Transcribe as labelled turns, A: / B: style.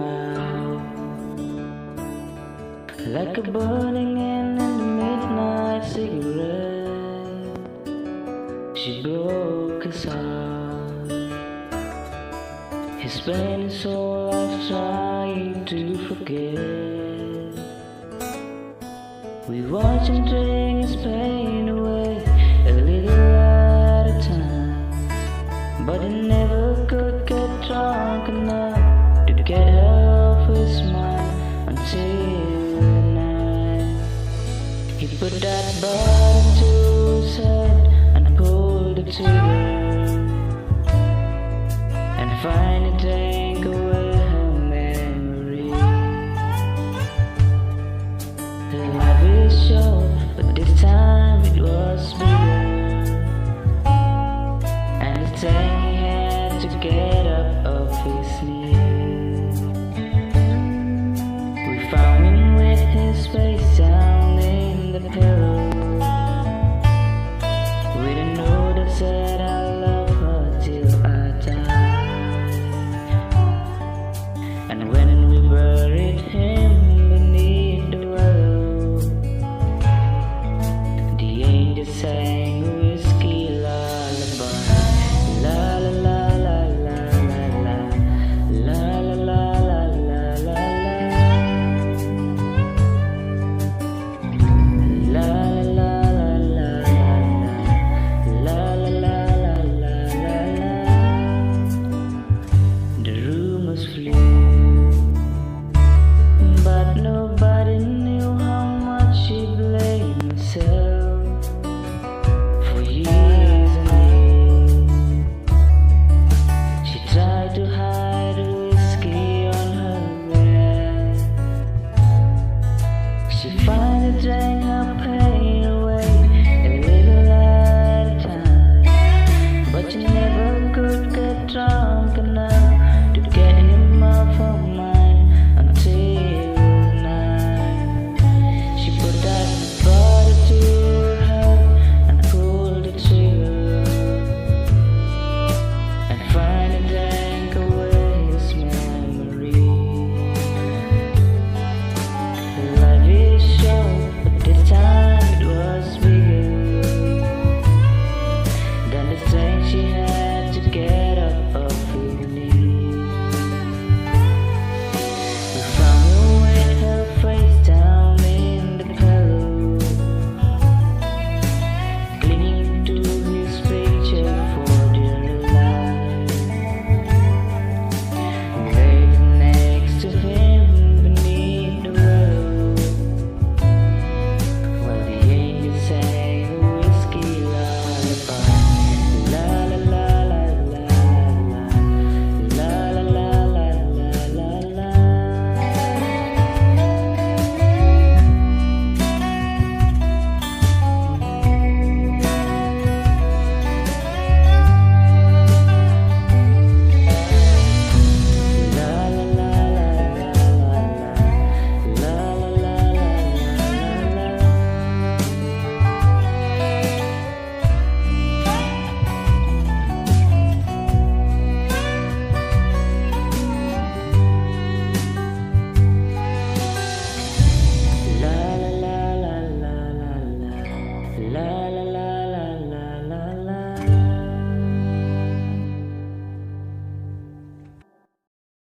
A: out, like a burning in the midnight cigarette. She broke his heart. He spent his whole life trying to forget. We watched him drink his pain away, a little at a time, but he never could get drunk enough to get her off his mind until the night. He put that button to his head and pulled it to